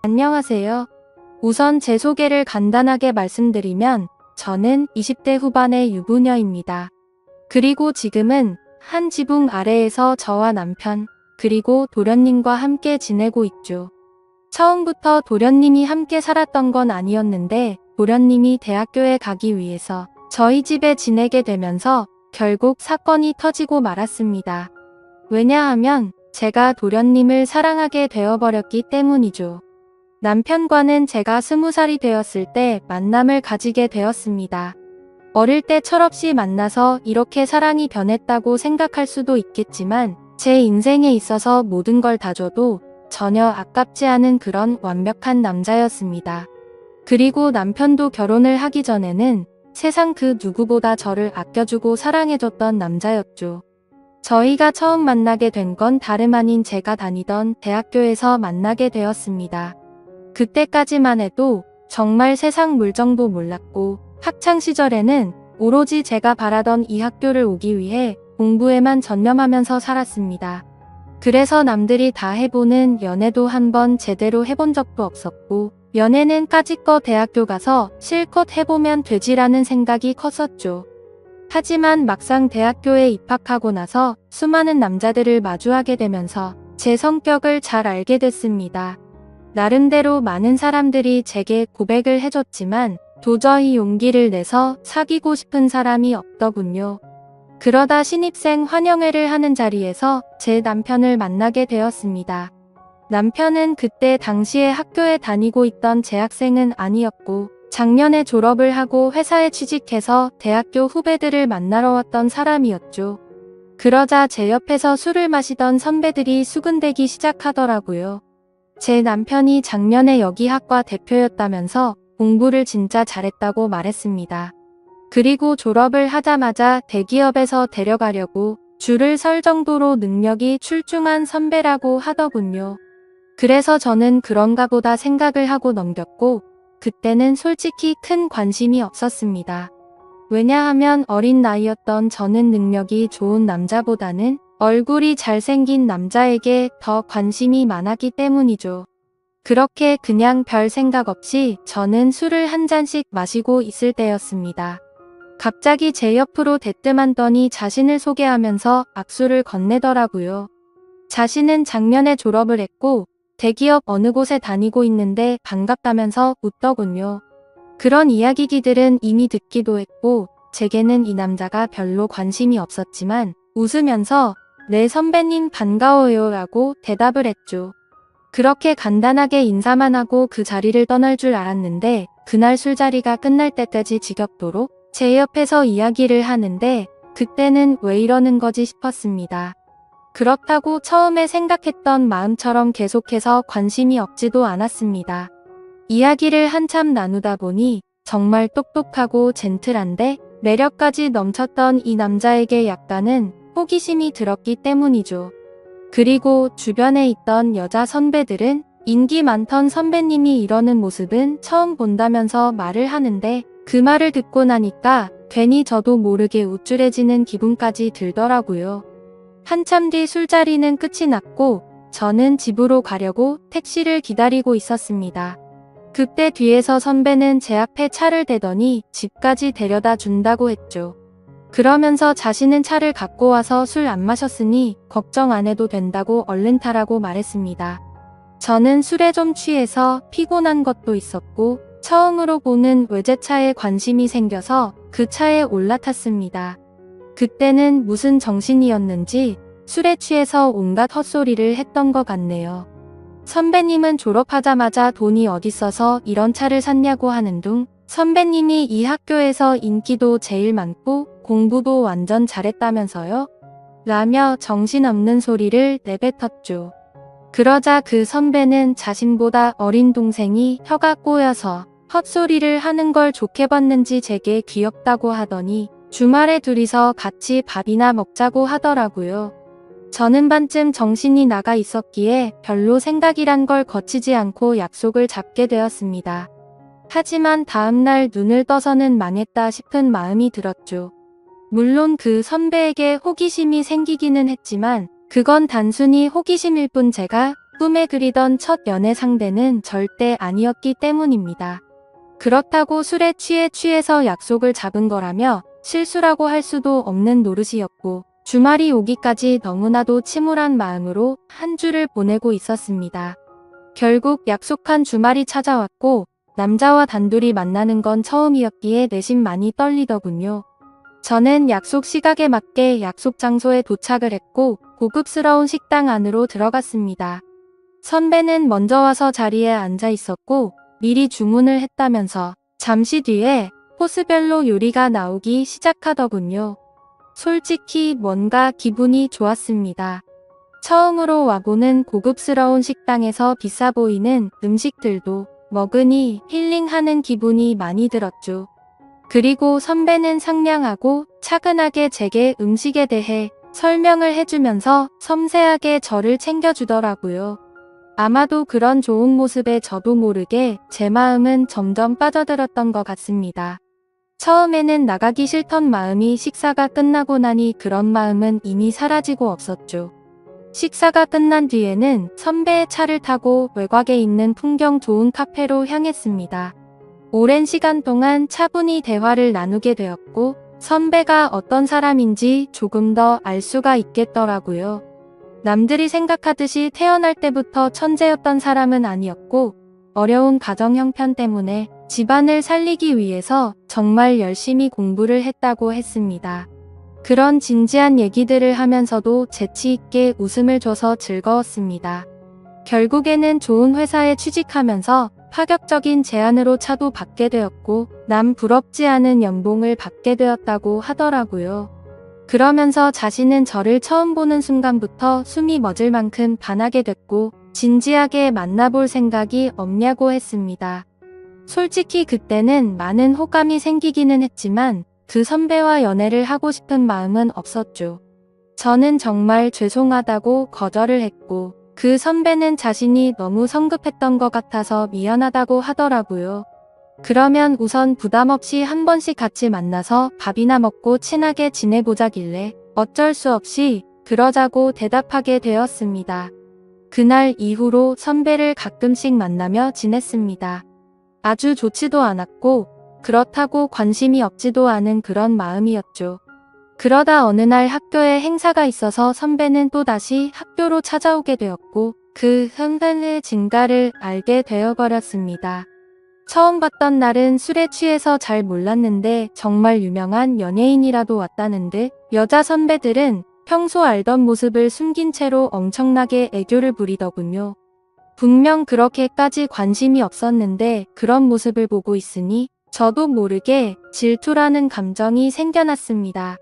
안녕하세요. 우선 제 소개를 간단하게 말씀드리면 저는 20대 후반의 유부녀입니다. 그리고 지금은 한 지붕 아래에서 저와 남편, 그리고 도련님과 함께 지내고 있죠. 처음부터 도련님이 함께 살았던 건 아니었는데 도련님이 대학교에 가기 위해서 저희 집에 지내게 되면서 결국 사건이 터지고 말았습니다. 왜냐하면 제가 도련님을 사랑하게 되어버렸기 때문이죠. 남편과는 제가 20살이 되었을 때 만남을 가지게 되었습니다. 어릴 때 철없이 만나서 이렇게 사랑이 변했다고 생각할 수도 있겠지만 제 인생에 있어서 모든 걸 다 줘도 전혀 아깝지 않은 그런 완벽한 남자였습니다. 그리고 남편도 결혼을 하기 전에는 세상 그 누구보다 저를 아껴주고 사랑해줬던 남자였죠. 저희가 처음 만나게 된 건 다름 아닌 제가 다니던 대학교에서 만나게 되었습니다. 그때까지만 해도 정말 세상 물정도 몰랐고 학창시절에는 오로지 제가 바라던 이 학교를 오기 위해 공부에만 전념하면서 살았습니다. 그래서 남들이 다 해보는 연애도 한번 제대로 해본 적도 없었고 연애는 까짓거 대학교 가서 실컷 해보면 되지라는 생각이 컸었죠. 하지만 막상 대학교에 입학하고 나서 수많은 남자들을 마주하게 되면서 제 성격을 잘 알게 됐습니다. 나름대로 많은 사람들이 제게 고백을 해줬지만 도저히 용기를 내서 사귀고 싶은 사람이 없더군요. 그러다 신입생 환영회를 하는 자리에서 제 남편을 만나게 되었습니다. 남편은 그때 당시에 학교에 다니고 있던 재학생은 아니었고 작년에 졸업을 하고 회사에 취직해서 대학교 후배들을 만나러 왔던 사람이었죠. 그러자 제 옆에서 술을 마시던 선배들이 수근대기 시작하더라고요. 제 남편이 작년에 여기 학과 대표였다면서 공부를 진짜 잘했다고 말했습니다. 그리고 졸업을 하자마자 대기업에서 데려가려고 줄을 설 정도로 능력이 출중한 선배라고 하더군요. 그래서 저는 그런가 보다 생각을 하고 넘겼고 그때는 솔직히 큰 관심이 없었습니다. 왜냐하면 어린 나이였던 저는 능력이 좋은 남자보다는 얼굴이 잘생긴 남자에게 더 관심이 많았기 때문이죠. 그렇게 그냥 별 생각 없이 저는 술을 한 잔씩 마시고 있을 때였습니다. 갑자기 제 옆으로 대뜸하더니 자신을 소개하면서 악수를 건네더라고요. 자신은 작년에 졸업을 했고 대기업 어느 곳에 다니고 있는데 반갑다면서 웃더군요. 그런 이야기들은 이미 듣기도 했고 제게는 이 남자가 별로 관심이 없었지만 웃으면서 네 선배님 반가워요 라고 대답을 했죠. 그렇게 간단하게 인사만 하고 그 자리를 떠날 줄 알았는데 그날 술자리가 끝날 때까지 지겹도록 제 옆에서 이야기를 하는데 그때는 왜 이러는 거지 싶었습니다. 그렇다고 처음에 생각했던 마음처럼 계속해서 관심이 없지도 않았습니다. 이야기를 한참 나누다 보니 정말 똑똑하고 젠틀한데 매력까지 넘쳤던 이 남자에게 약간은 호기심이 들었기 때문이죠. 그리고 주변에 있던 여자 선배들은 인기 많던 선배님이 이러는 모습은 처음 본다면서 말을 하는데 그 말을 듣고 나니까 괜히 저도 모르게 우쭐해지는 기분까지 들더라고요. 한참 뒤 술자리는 끝이 났고 저는 집으로 가려고 택시를 기다리고 있었습니다. 그때 뒤에서 선배는 제 앞에 차를 대더니 집까지 데려다 준다고 했죠. 그러면서 자신은 차를 갖고 와서 술 안 마셨으니 걱정 안 해도 된다고 얼른 타라고 말했습니다. 저는 술에 좀 취해서 피곤한 것도 있었고 처음으로 보는 외제차에 관심이 생겨서 그 차에 올라탔습니다. 그때는 무슨 정신이었는지 술에 취해서 온갖 헛소리를 했던 것 같네요. 선배님은 졸업하자마자 돈이 어딨어서 이런 차를 샀냐고 하는 둥 선배님이 이 학교에서 인기도 제일 많고 공부도 완전 잘했다면서요? 라며 정신없는 소리를 내뱉었죠. 그러자 그 선배는 자신보다 어린 동생이 혀가 꼬여서 헛소리를 하는 걸 좋게 봤는지 제게 귀엽다고 하더니 주말에 둘이서 같이 밥이나 먹자고 하더라고요. 저는 반쯤 정신이 나가 있었기에 별로 생각이란 걸 거치지 않고 약속을 잡게 되었습니다. 하지만 다음날 눈을 떠서는 망했다 싶은 마음이 들었죠. 물론 그 선배에게 호기심이 생기기는 했지만 그건 단순히 호기심일 뿐 제가 꿈에 그리던 첫 연애 상대는 절대 아니었기 때문입니다. 그렇다고 술에 취해서 약속을 잡은 거라며 실수라고 할 수도 없는 노릇이었고 주말이 오기까지 너무나도 침울한 마음으로 한 주를 보내고 있었습니다. 결국 약속한 주말이 찾아왔고 남자와 단둘이 만나는 건 처음이었기에 내심 많이 떨리더군요. 저는 약속 시각에 맞게 약속 장소에 도착을 했고 고급스러운 식당 안으로 들어갔습니다. 선배는 먼저 와서 자리에 앉아 있었고 미리 주문을 했다면서 잠시 뒤에 코스별로 요리가 나오기 시작하더군요. 솔직히 뭔가 기분이 좋았습니다. 처음으로 와보는 고급스러운 식당에서 비싸 보이는 음식들도 먹으니 힐링하는 기분이 많이 들었죠. 그리고 선배는 상냥하고 차근하게 제게 음식에 대해 설명을 해주면서 섬세하게 저를 챙겨주더라고요. 아마도 그런 좋은 모습에 저도 모르게 제 마음은 점점 빠져들었던 것 같습니다. 처음에는 나가기 싫던 마음이 식사가 끝나고 나니 그런 마음은 이미 사라지고 없었죠. 식사가 끝난 뒤에는 선배의 차를 타고 외곽에 있는 풍경 좋은 카페로 향했습니다. 오랜 시간 동안 차분히 대화를 나누게 되었고 선배가 어떤 사람인지 조금 더 알 수가 있겠더라고요. 남들이 생각하듯이 태어날 때부터 천재였던 사람은 아니었고 어려운 가정 형편 때문에 집안을 살리기 위해서 정말 열심히 공부를 했다고 했습니다. 그런 진지한 얘기들을 하면서도 재치 있게 웃음을 줘서 즐거웠습니다. 결국에는 좋은 회사에 취직하면서 파격적인 제안으로 차도 받게 되었고 남 부럽지 않은 연봉을 받게 되었다고 하더라고요. 그러면서 자신은 저를 처음 보는 순간부터 숨이 멎을 만큼 반하게 됐고 진지하게 만나볼 생각이 없냐고 했습니다. 솔직히 그때는 많은 호감이 생기기는 했지만 그 선배와 연애를 하고 싶은 마음은 없었죠. 저는 정말 죄송하다고 거절을 했고 그 선배는 자신이 너무 성급했던 것 같아서 미안하다고 하더라고요. 그러면 우선 부담 없이 한 번씩 같이 만나서 밥이나 먹고 친하게 지내보자길래 어쩔 수 없이 그러자고 대답하게 되었습니다. 그날 이후로 선배를 가끔씩 만나며 지냈습니다. 아주 좋지도 않았고 그렇다고 관심이 없지도 않은 그런 마음이었죠. 그러다 어느 날 학교에 행사가 있어서 선배는 또다시 학교로 찾아오게 되었고 그 선배의 진가를 알게 되어버렸습니다. 처음 봤던 날은 술에 취해서 잘 몰랐는데 정말 유명한 연예인이라도 왔다는 듯 여자 선배들은 평소 알던 모습을 숨긴 채로 엄청나게 애교를 부리더군요. 분명 그렇게까지 관심이 없었는데 그런 모습을 보고 있으니 저도 모르게 질투라는 감정이 생겨났습니다.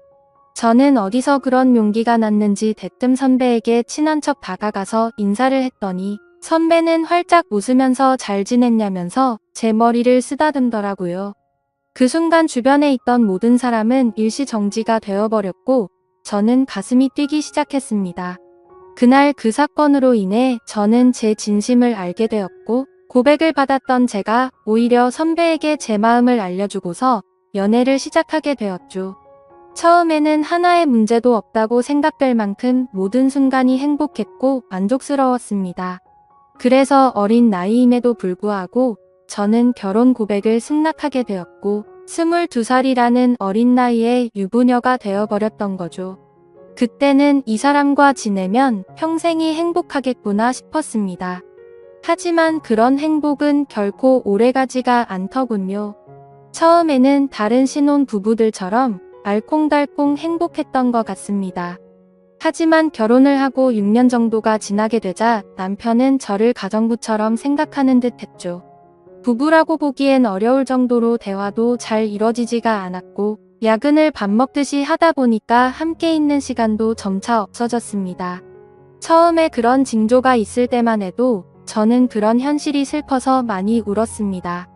저는 어디서 그런 용기가 났는지 대뜸 선배에게 친한 척 다가가서 인사를 했더니 선배는 활짝 웃으면서 잘 지냈냐면서 제 머리를 쓰다듬더라고요. 그 순간 주변에 있던 모든 사람은 일시정지가 되어버렸고 저는 가슴이 뛰기 시작했습니다. 그날 그 사건으로 인해 저는 제 진심을 알게 되었고 고백을 받았던 제가 오히려 선배에게 제 마음을 알려주고서 연애를 시작하게 되었죠. 처음에는 하나의 문제도 없다고 생각될 만큼 모든 순간이 행복했고 만족스러웠습니다. 그래서 어린 나이임에도 불구하고 저는 결혼 고백을 승낙하게 되었고 22살이라는 어린 나이에 유부녀가 되어버렸던 거죠. 그때는 이 사람과 지내면 평생이 행복하겠구나 싶었습니다. 하지만 그런 행복은 결코 오래가지가 않더군요. 처음에는 다른 신혼 부부들처럼 알콩달콩 행복했던 것 같습니다. 하지만 결혼을 하고 6년 정도가 지나게 되자 남편은 저를 가정부처럼 생각하는 듯 했죠. 부부라고 보기엔 어려울 정도로 대화도 잘 이뤄지지가 않았고 야근을 밥 먹듯이 하다 보니까 함께 있는 시간도 점차 없어졌습니다. 처음에 그런 징조가 있을 때만 해도 저는 그런 현실이 슬퍼서 많이 울었습니다.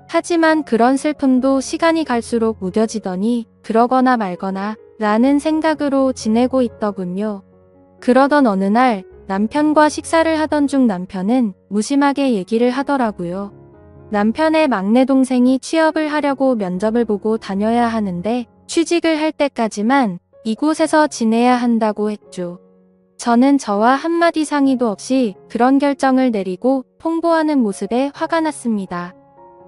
하지만 그런 슬픔도 시간이 갈수록 무뎌지더니 그러거나 말거나 라는 생각으로 지내고 있더군요. 그러던 어느 날 남편과 식사를 하던 중 남편은 무심하게 얘기를 하더라고요. 남편의 막내 동생이 취업을 하려고 면접을 보고 다녀야 하는데 취직을 할 때까지만 이곳에서 지내야 한다고 했죠. 저는 저와 한마디 상의도 없이 그런 결정을 내리고 통보하는 모습에 화가 났습니다.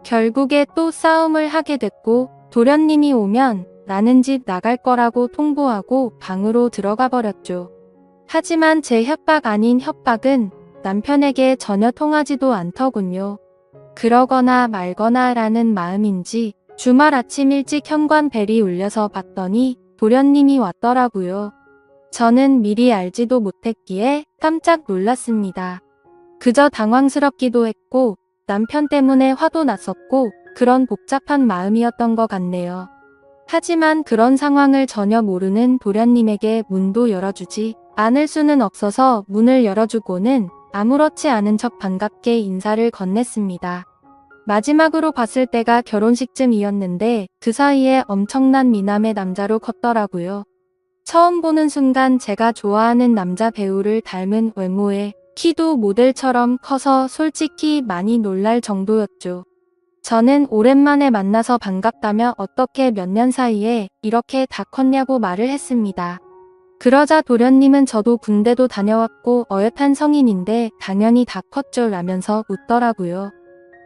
결국에 또 싸움을 하게 됐고 도련님이 오면 나는 집 나갈 거라고 통보하고 방으로 들어가 버렸죠. 하지만 제 협박 아닌 협박은 남편에게 전혀 통하지도 않더군요. 그러거나 말거나 라는 마음인지 주말 아침 일찍 현관벨이 울려서 봤더니 도련님이 왔더라고요. 저는 미리 알지도 못했기에 깜짝 놀랐습니다. 그저 당황스럽기도 했고 남편 때문에 화도 났었고 그런 복잡한 마음이었던 것 같네요. 하지만 그런 상황을 전혀 모르는 도련님에게 문도 열어주지 않을 수는 없어서 문을 열어주고는 아무렇지 않은 척 반갑게 인사를 건넸습니다. 마지막으로 봤을 때가 결혼식쯤이었는데 그 사이에 엄청난 미남의 남자로 컸더라고요. 처음 보는 순간 제가 좋아하는 남자 배우를 닮은 외모에 키도 모델처럼 커서 솔직히 많이 놀랄 정도였죠. 저는 오랜만에 만나서 반갑다며 어떻게 몇 년 사이에 이렇게 다 컸냐고 말을 했습니다. 그러자 도련님은 저도 군대도 다녀왔고 어엿한 성인인데 당연히 다 컸죠 라면서 웃더라고요.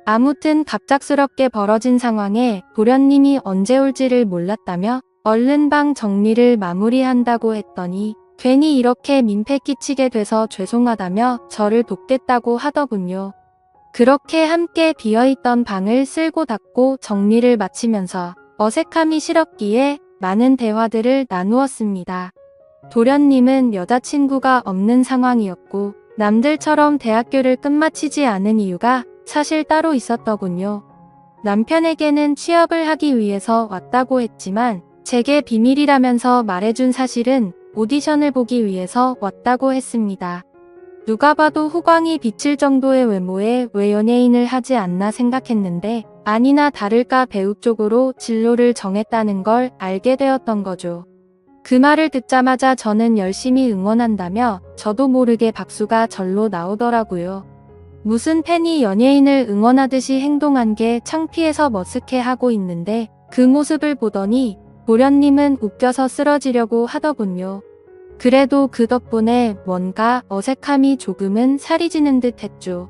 아무튼 갑작스럽게 벌어진 상황에 도련님이 언제 올지를 몰랐다며 얼른 방 정리를 마무리한다고 했더니 괜히 이렇게 민폐 끼치게 돼서 죄송하다며 저를 돕겠다고 하더군요. 그렇게 함께 비어있던 방을 쓸고 닦고 정리를 마치면서 어색함이 싫었기에 많은 대화들을 나누었습니다. 도련님은 여자친구가 없는 상황이었고 남들처럼 대학교를 끝마치지 않은 이유가 사실 따로 있었더군요. 남편에게는 취업을 하기 위해서 왔다고 했지만 제게 비밀이라면서 말해준 사실은 오디션을 보기 위해서 왔다고 했습니다. 누가 봐도 후광이 비칠 정도의 외모에 왜 연예인을 하지 않나 생각했는데 아니나 다를까 배우 쪽으로 진로를 정했다는 걸 알게 되었던 거죠. 그 말을 듣자마자 저는 열심히 응원한다며 저도 모르게 박수가 절로 나오더라고요. 무슨 팬이 연예인을 응원하듯이 행동한 게 창피해서 머쓱해하고 있는데 그 모습을 보더니 도련님은 웃겨서 쓰러지려고 하더군요. 그래도 그 덕분에 뭔가 어색함이 조금은 살이 찌는 듯 했죠.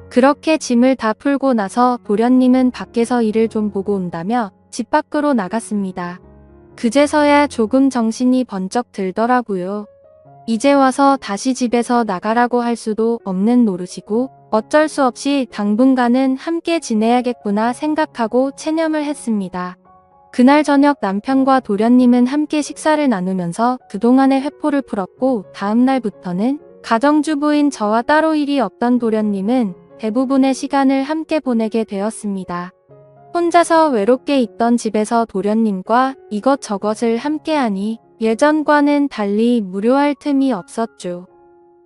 그렇게 짐을 다 풀고 나서 도련님은 밖에서 일을 좀 보고 온다며 집 밖으로 나갔습니다. 그제서야 조금 정신이 번쩍 들더라고요. 이제 와서 다시 집에서 나가라고 할 수도 없는 노릇이고 어쩔 수 없이 당분간은 함께 지내야겠구나 생각하고 체념을 했습니다. 그날 저녁 남편과 도련님은 함께 식사를 나누면서 그동안의 회포를 풀었고 다음 날부터는 가정주부인 저와 따로 일이 없던 도련님은 대부분의 시간을 함께 보내게 되었습니다. 혼자서 외롭게 있던 집에서 도련님과 이것저것을 함께하니 예전과는 달리 무료할 틈이 없었죠.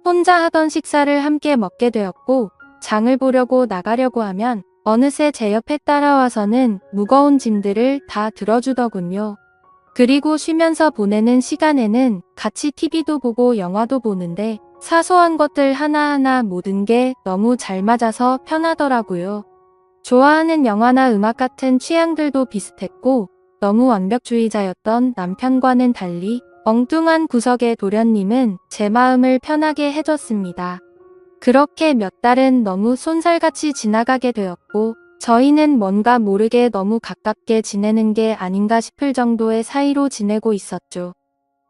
혼자 하던 식사를 함께 먹게 되었고 장을 보려고 나가려고 하면 어느새 제 옆에 따라와서는 무거운 짐들을 다 들어주더군요. 그리고 쉬면서 보내는 시간에는 같이 TV도 보고 영화도 보는데 사소한 것들 하나하나 모든 게 너무 잘 맞아서 편하더라고요. 좋아하는 영화나 음악 같은 취향들도 비슷했고 너무 완벽주의자였던 남편과는 달리 엉뚱한 구석의 도련님은 제 마음을 편하게 해줬습니다. 그렇게 몇 달은 너무 쏜살같이 지나가게 되었고 저희는 뭔가 모르게 너무 가깝게 지내는 게 아닌가 싶을 정도의 사이로 지내고 있었죠.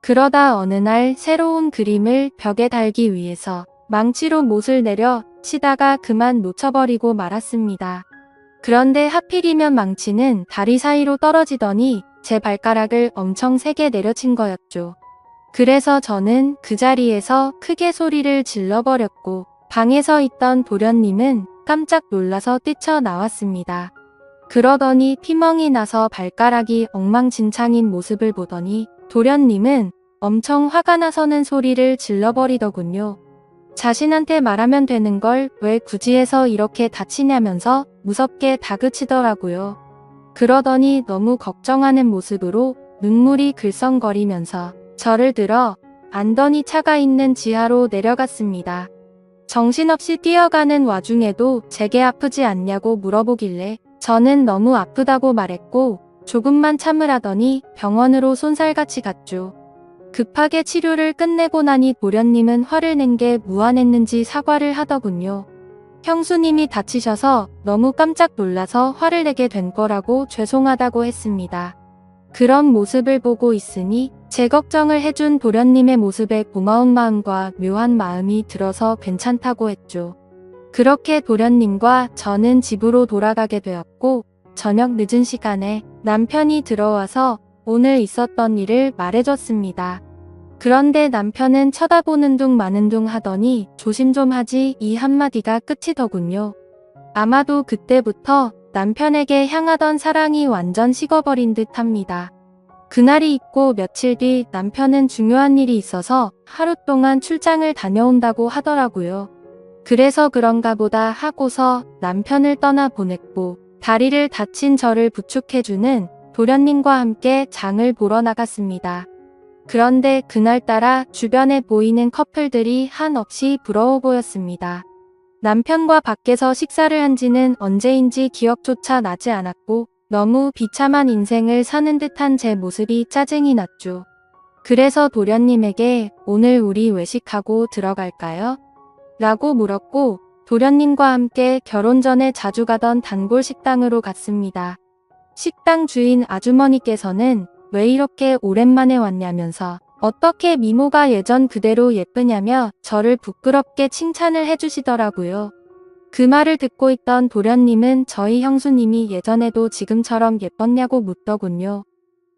그러다 어느 날 새로운 그림을 벽에 달기 위해서 망치로 못을 내려 치다가 그만 놓쳐버리고 말았습니다. 그런데 하필이면 망치는 다리 사이로 떨어지더니 제 발가락을 엄청 세게 내려친 거였죠. 그래서 저는 그 자리에서 크게 소리를 질러버렸고 방에서 있던 도련님은 깜짝 놀라서 뛰쳐나왔습니다. 그러더니 피멍이 나서 발가락이 엉망진창인 모습을 보더니 도련님은 엄청 화가 나서는 소리를 질러버리더군요. 자신한테 말하면 되는 걸 왜 굳이 해서 이렇게 다치냐면서 무섭게 다그치더라고요. 그러더니 너무 걱정하는 모습으로 눈물이 글썽거리면서 저를 들어 안더니 차가 있는 지하로 내려갔습니다. 정신없이 뛰어가는 와중에도 제게 아프지 않냐고 물어보길래 저는 너무 아프다고 말했고 조금만 참으라더니 병원으로 쏜살같이 갔죠. 급하게 치료를 끝내고 나니 도련님은 화를 낸 게 무안했는지 사과를 하더군요. 형수님이 다치셔서 너무 깜짝 놀라서 화를 내게 된 거라고 죄송하다고 했습니다. 그런 모습을 보고 있으니 제 걱정을 해준 도련님의 모습에 고마운 마음과 묘한 마음이 들어서 괜찮다고 했죠. 그렇게 도련님과 저는 집으로 돌아가게 되었고 저녁 늦은 시간에 남편이 들어와서 오늘 있었던 일을 말해줬습니다. 그런데 남편은 쳐다보는 둥 마는 둥 하더니 조심 좀 하지 이 한마디가 끝이더군요. 아마도 그때부터 남편에게 향하던 사랑이 완전 식어버린 듯 합니다. 그날이 있고 며칠 뒤 남편은 중요한 일이 있어서 하루 동안 출장을 다녀온다고 하더라고요. 그래서 그런가 보다 하고서 남편을 떠나 보냈고 다리를 다친 저를 부축해주는 도련님과 함께 장을 보러 나갔습니다. 그런데 그날따라 주변에 보이는 커플들이 한없이 부러워 보였습니다. 남편과 밖에서 식사를 한 지는 언제인지 기억조차 나지 않았고 너무 비참한 인생을 사는 듯한 제 모습이 짜증이 났죠. 그래서 도련님에게 오늘 우리 외식하고 들어갈까요? 라고 물었고 도련님과 함께 결혼 전에 자주 가던 단골 식당으로 갔습니다. 식당 주인 아주머니께서는 왜 이렇게 오랜만에 왔냐면서 어떻게 미모가 예전 그대로 예쁘냐며 저를 부끄럽게 칭찬을 해주시더라고요. 그 말을 듣고 있던 도련님은 저희 형수님이 예전에도 지금처럼 예뻤냐고 묻더군요.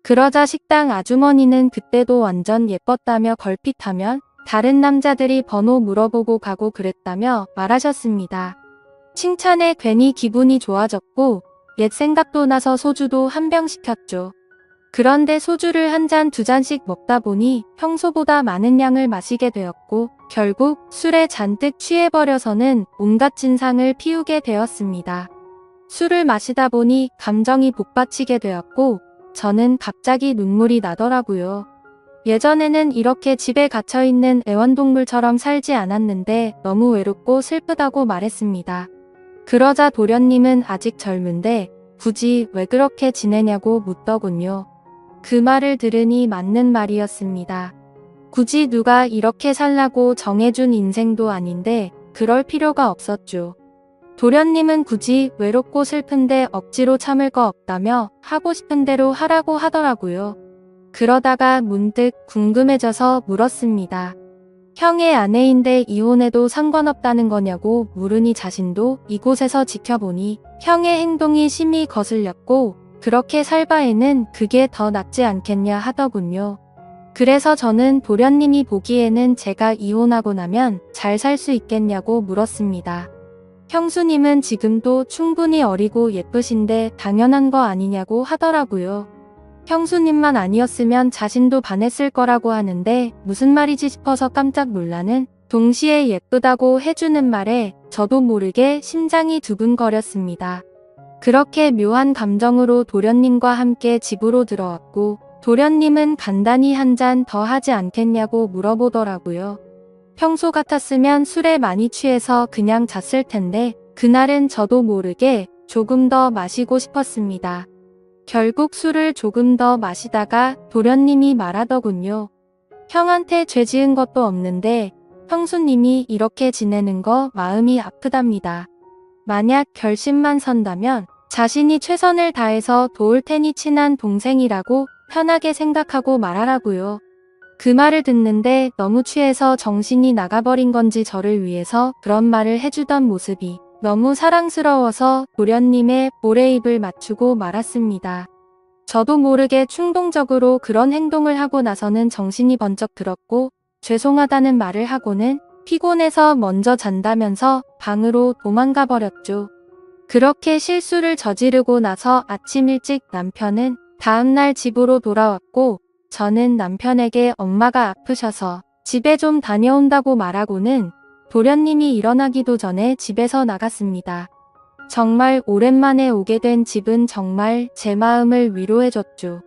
그러자 식당 아주머니는 그때도 완전 예뻤다며 걸핏하면 다른 남자들이 번호 물어보고 가고 그랬다며 말하셨습니다. 칭찬에 괜히 기분이 좋아졌고 옛 생각도 나서 소주도 한 병 시켰죠. 그런데 소주를 한 잔 두 잔씩 먹다 보니 평소보다 많은 양을 마시게 되었고 결국 술에 잔뜩 취해버려서는 온갖 진상을 피우게 되었습니다. 술을 마시다 보니 감정이 복받치게 되었고 저는 갑자기 눈물이 나더라고요. 예전에는 이렇게 집에 갇혀있는 애완동물처럼 살지 않았는데 너무 외롭고 슬프다고 말했습니다. 그러자 도련님은 아직 젊은데 굳이 왜 그렇게 지내냐고 묻더군요. 그 말을 들으니 맞는 말이었습니다. 굳이 누가 이렇게 살라고 정해준 인생도 아닌데 그럴 필요가 없었죠. 도련님은 굳이 외롭고 슬픈데 억지로 참을 거 없다며 하고 싶은 대로 하라고 하더라고요. 그러다가 문득 궁금해져서 물었습니다. 형의 아내인데 이혼해도 상관없다는 거냐고 물으니 자신도 이곳에서 지켜보니 형의 행동이 심히 거슬렸고 그렇게 살 바에는 그게 더 낫지 않겠냐 하더군요. 그래서 저는 도련님이 보기에는 제가 이혼하고 나면 잘 살 수 있겠냐고 물었습니다. 형수님은 지금도 충분히 어리고 예쁘신데 당연한 거 아니냐고 하더라고요. 형수님만 아니었으면 자신도 반했을 거라고 하는데 무슨 말이지 싶어서 깜짝 놀라는 동시에 예쁘다고 해주는 말에 저도 모르게 심장이 두근거렸습니다. 그렇게 묘한 감정으로 도련님과 함께 집으로 들어왔고 도련님은 간단히 한 잔 더 하지 않겠냐고 물어보더라고요. 평소 같았으면 술에 많이 취해서 그냥 잤을 텐데 그날은 저도 모르게 조금 더 마시고 싶었습니다. 결국 술을 조금 더 마시다가 도련님이 말하더군요. 형한테 죄 지은 것도 없는데 형수님이 이렇게 지내는 거 마음이 아프답니다. 만약 결심만 선다면 자신이 최선을 다해서 도울 테니 친한 동생이라고 편하게 생각하고 말하라고요. 그 말을 듣는데 너무 취해서 정신이 나가버린 건지 저를 위해서 그런 말을 해주던 모습이 너무 사랑스러워서 도련님의 볼에 입을 맞추고 말았습니다. 저도 모르게 충동적으로 그런 행동을 하고 나서는 정신이 번쩍 들었고 죄송하다는 말을 하고는 피곤해서 먼저 잔다면서 방으로 도망가 버렸죠. 그렇게 실수를 저지르고 나서 아침 일찍 남편은 다음날 집으로 돌아왔고 저는 남편에게 엄마가 아프셔서 집에 좀 다녀온다고 말하고는 도련님이 일어나기도 전에 집에서 나갔습니다. 정말 오랜만에 오게 된 집은 정말 제 마음을 위로해줬죠.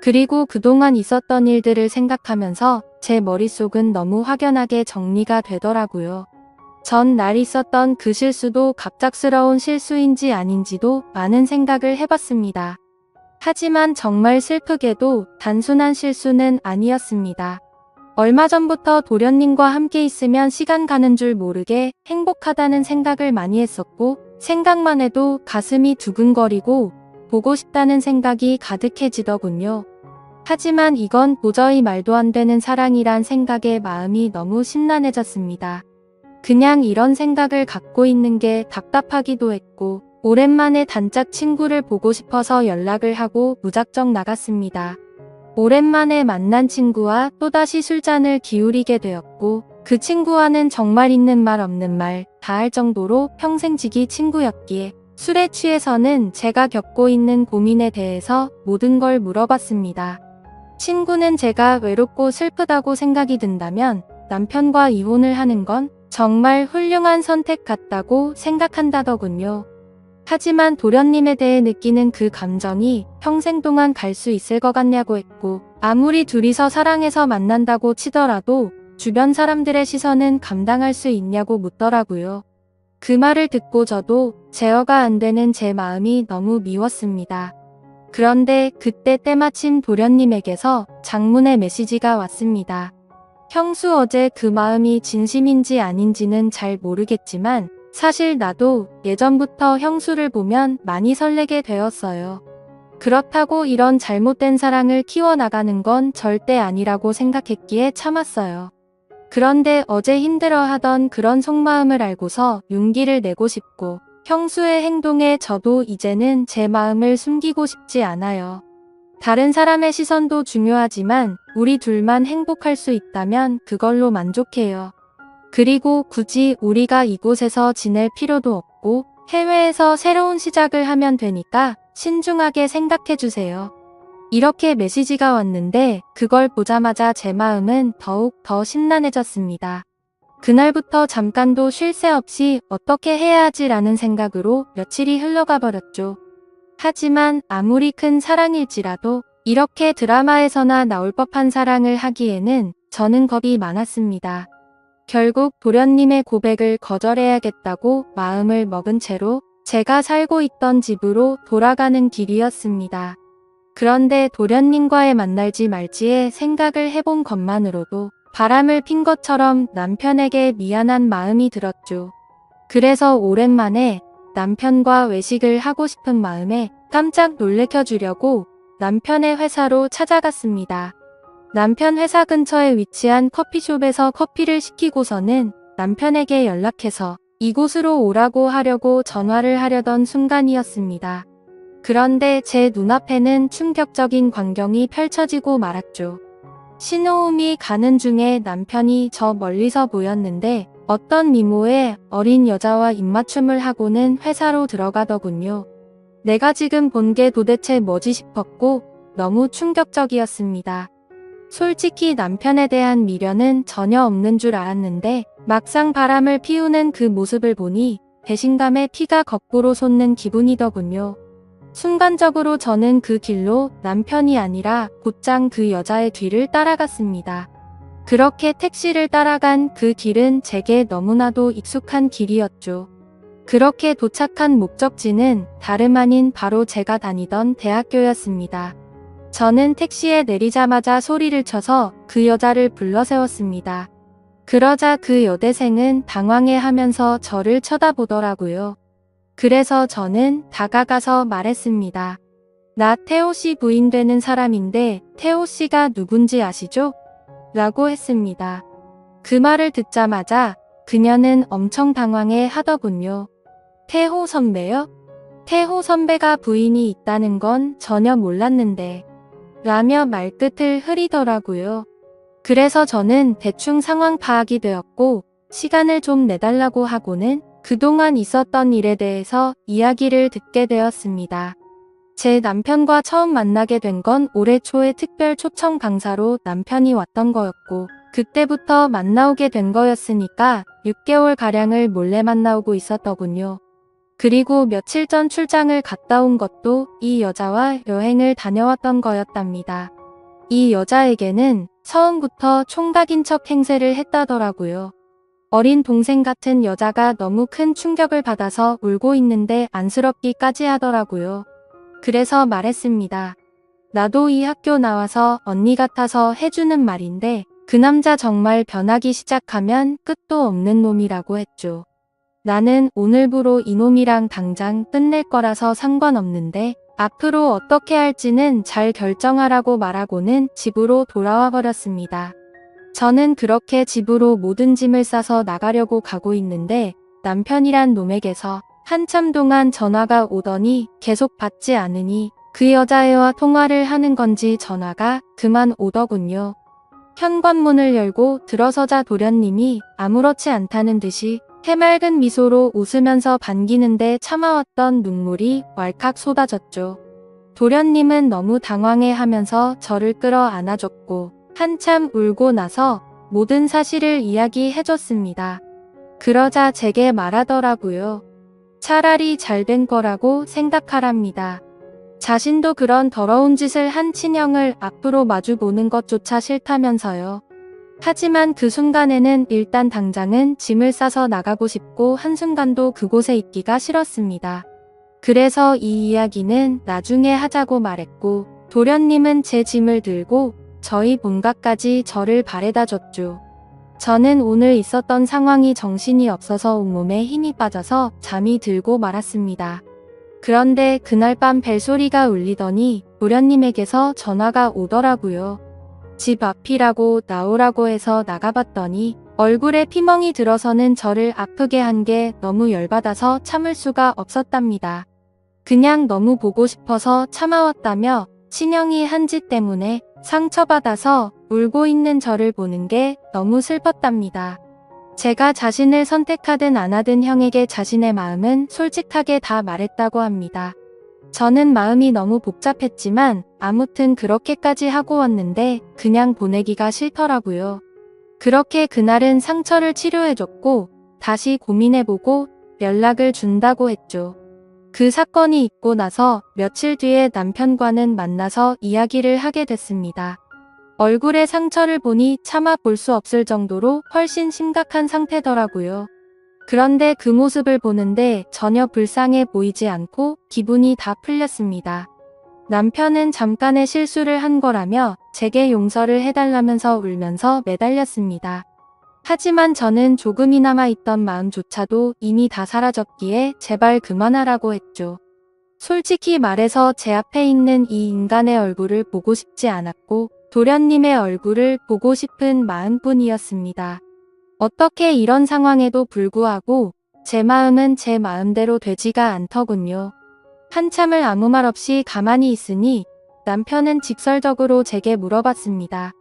그리고 그동안 있었던 일들을 생각하면서 제 머릿속은 너무 확연하게 정리가 되더라고요. 전날 있었던 그 실수도 갑작스러운 실수인지 아닌지도 많은 생각을 해봤습니다. 하지만 정말 슬프게도 단순한 실수는 아니었습니다. 얼마 전부터 도련님과 함께 있으면 시간 가는 줄 모르게 행복하다는 생각을 많이 했었고, 생각만 해도 가슴이 두근거리고 보고 싶다는 생각이 가득해지더군요. 하지만 이건 도저히 말도 안 되는 사랑이란 생각에 마음이 너무 심란해졌습니다. 그냥 이런 생각을 갖고 있는 게 답답하기도 했고, 오랜만에 단짝 친구를 보고 싶어서 연락을 하고 무작정 나갔습니다. 오랜만에 만난 친구와 또다시 술잔을 기울이게 되었고, 그 친구와는 정말 있는 말 없는 말 다 할 정도로 평생 지기 친구였기에 술에 취해서는 제가 겪고 있는 고민에 대해서 모든 걸 물어봤습니다. 친구는 제가 외롭고 슬프다고 생각이 든다면 남편과 이혼을 하는 건 정말 훌륭한 선택 같다고 생각한다더군요. 하지만 도련님에 대해 느끼는 그 감정이 평생 동안 갈 수 있을 것 같냐고 했고, 아무리 둘이서 사랑해서 만난다고 치더라도 주변 사람들의 시선은 감당할 수 있냐고 묻더라고요. 그 말을 듣고 저도 제어가 안 되는 제 마음이 너무 미웠습니다. 그런데 그때 때마침 도련님에게서 장문의 메시지가 왔습니다. 형수, 어제 그 마음이 진심인지 아닌지는 잘 모르겠지만 사실 나도 예전부터 형수를 보면 많이 설레게 되었어요. 그렇다고 이런 잘못된 사랑을 키워나가는 건 절대 아니라고 생각했기에 참았어요. 그런데 어제 힘들어하던 그런 속마음을 알고서 용기를 내고 싶고, 형수의 행동에 저도 이제는 제 마음을 숨기고 싶지 않아요. 다른 사람의 시선도 중요하지만 우리 둘만 행복할 수 있다면 그걸로 만족해요. 그리고 굳이 우리가 이곳에서 지낼 필요도 없고 해외에서 새로운 시작을 하면 되니까 신중하게 생각해주세요. 이렇게 메시지가 왔는데 그걸 보자마자 제 마음은 더욱 더 심란해졌습니다. 그날부터 잠깐도 쉴 새 없이 어떻게 해야 하지라는 생각으로 며칠이 흘러가 버렸죠. 하지만 아무리 큰 사랑일지라도 이렇게 드라마에서나 나올 법한 사랑을 하기에는 저는 겁이 많았습니다. 결국 도련님의 고백을 거절해야겠다고 마음을 먹은 채로 제가 살고 있던 집으로 돌아가는 길이었습니다. 그런데 도련님과의 만날지 말지의 생각을 해본 것만으로도 바람을 핀 것처럼 남편에게 미안한 마음이 들었죠. 그래서 오랜만에 남편과 외식을 하고 싶은 마음에 깜짝 놀래켜주려고 남편의 회사로 찾아갔습니다. 남편 회사 근처에 위치한 커피숍에서 커피를 시키고서는 남편에게 연락해서 이곳으로 오라고 하려고 전화를 하려던 순간이었습니다. 그런데 제 눈앞에는 충격적인 광경이 펼쳐지고 말았죠. 신호음이 가는 중에 남편이 저 멀리서 보였는데 어떤 미모의 어린 여자와 입맞춤을 하고는 회사로 들어가더군요. 내가 지금 본 게 도대체 뭐지 싶었고 너무 충격적이었습니다. 솔직히 남편에 대한 미련은 전혀 없는 줄 알았는데 막상 바람을 피우는 그 모습을 보니 배신감에 피가 거꾸로 솟는 기분이더군요. 순간적으로 저는 그 길로 남편이 아니라 곧장 그 여자의 뒤를 따라갔습니다. 그렇게 택시를 따라간 그 길은 제게 너무나도 익숙한 길이었죠. 그렇게 도착한 목적지는 다름 아닌 바로 제가 다니던 대학교였습니다. 저는 택시에 내리자마자 소리를 쳐서 그 여자를 불러 세웠습니다. 그러자 그 여대생은 당황해하면서 저를 쳐다보더라고요. 그래서 저는 다가가서 말했습니다. 나 태호 씨 부인 되는 사람인데 태호 씨가 누군지 아시죠? 라고 했습니다. 그 말을 듣자마자 그녀는 엄청 당황해 하더군요. 태호 선배요? 태호 선배가 부인이 있다는 건 전혀 몰랐는데 라며 말끝을 흐리더라고요. 그래서 저는 대충 상황 파악이 되었고 시간을 좀 내달라고 하고는 그동안 있었던 일에 대해서 이야기를 듣게 되었습니다. 제 남편과 처음 만나게 된 건 올해 초에 특별 초청 강사로 남편이 왔던 거였고 그때부터 만나오게 된 거였으니까 6개월가량을 몰래 만나오고 있었더군요. 그리고 며칠 전 출장을 갔다 온 것도 이 여자와 여행을 다녀왔던 거였답니다. 이 여자에게는 처음부터 총각인 척 행세를 했다더라고요. 어린 동생 같은 여자가 너무 큰 충격을 받아서 울고 있는데 안쓰럽기까지 하더라고요. 그래서 말했습니다. 나도 이 학교 나와서 언니 같아서 해주는 말인데 그 남자 정말 변하기 시작하면 끝도 없는 놈이라고 했죠. 나는 오늘부로 이놈이랑 당장 끝낼 거라서 상관없는데 앞으로 어떻게 할지는 잘 결정하라고 말하고는 집으로 돌아와 버렸습니다. 저는 그렇게 집으로 모든 짐을 싸서 나가려고 가고 있는데 남편이란 놈에게서 한참 동안 전화가 오더니 계속 받지 않으니 그 여자애와 통화를 하는 건지 전화가 그만 오더군요. 현관문을 열고 들어서자 도련님이 아무렇지 않다는 듯이 해맑은 미소로 웃으면서 반기는데 참아왔던 눈물이 왈칵 쏟아졌죠. 도련님은 너무 당황해하면서 저를 끌어 안아줬고 한참 울고 나서 모든 사실을 이야기해줬습니다. 그러자 제게 말하더라고요. 차라리 잘된 거라고 생각하랍니다. 자신도 그런 더러운 짓을 한 친형을 앞으로 마주보는 것조차 싫다면서요. 하지만 그 순간에는 일단 당장은 짐을 싸서 나가고 싶고 한순간도 그곳에 있기가 싫었습니다. 그래서 이 이야기는 나중에 하자고 말했고 도련님은 제 짐을 들고 저희 본가까지 저를 바래다 줬죠. 저는 오늘 있었던 상황이 정신이 없어서 온몸에 힘이 빠져서 잠이 들고 말았습니다. 그런데 그날 밤 벨소리가 울리더니 도련님에게서 전화가 오더라고요. 집 앞이라고 나오라고 해서 나가봤더니 얼굴에 피멍이 들어서는 저를 아프게 한 게 너무 열받아서 참을 수가 없었답니다. 그냥 너무 보고 싶어서 참아왔다며 친형이 한 짓 때문에 상처받아서 울고 있는 저를 보는 게 너무 슬펐답니다. 제가 자신을 선택하든 안 하든 형에게 자신의 마음은 솔직하게 다 말했다고 합니다. 저는 마음이 너무 복잡했지만 아무튼 그렇게까지 하고 왔는데 그냥 보내기가 싫더라고요. 그렇게 그날은 상처를 치료해줬고 다시 고민해보고 연락을 준다고 했죠. 그 사건이 있고 나서 며칠 뒤에 남편과는 만나서 이야기를 하게 됐습니다. 얼굴에 상처를 보니 차마 볼 수 없을 정도로 훨씬 심각한 상태더라고요. 그런데 그 모습을 보는데 전혀 불쌍해 보이지 않고 기분이 다 풀렸습니다. 남편은 잠깐의 실수를 한 거라며 제게 용서를 해달라면서 울면서 매달렸습니다. 하지만 저는 조금이나마 있던 마음조차도 이미 다 사라졌기에 제발 그만하라고 했죠. 솔직히 말해서 제 앞에 있는 이 인간의 얼굴을 보고 싶지 않았고 도련님의 얼굴을 보고 싶은 마음뿐이었습니다. 어떻게 이런 상황에도 불구하고 제 마음은 제 마음대로 되지가 않더군요. 한참을 아무 말 없이 가만히 있으니 남편은 직설적으로 제게 물어봤습니다.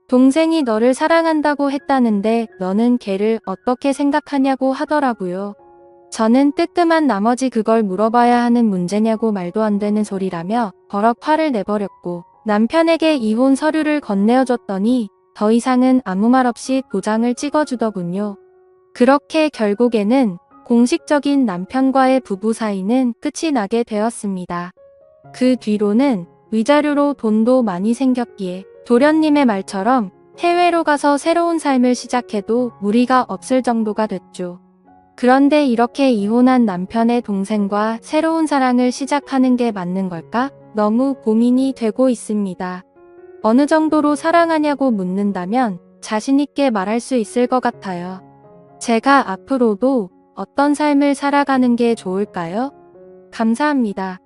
동생이 너를 사랑한다고 했다는데 너는 걔를 어떻게 생각하냐고 하더라고요. 저는 뜨끔한 나머지 그걸 물어봐야 하는 문제냐고 말도 안 되는 소리라며 버럭 화를 내버렸고 남편에게 이혼 서류를 건네어줬더니 더 이상은 아무 말 없이 도장을 찍어주더군요. 그렇게 결국에는 공식적인 남편과의 부부 사이는 끝이 나게 되었습니다. 그 뒤로는 위자료로 돈도 많이 생겼기에 도련님의 말처럼 해외로 가서 새로운 삶을 시작해도 무리가 없을 정도가 됐죠. 그런데 이렇게 이혼한 남편의 동생과 새로운 사랑을 시작하는 게 맞는 걸까? 너무 고민이 되고 있습니다. 어느 정도로 사랑하냐고 묻는다면 자신 있게 말할 수 있을 것 같아요. 제가 앞으로도 어떤 삶을 살아가는 게 좋을까요? 감사합니다.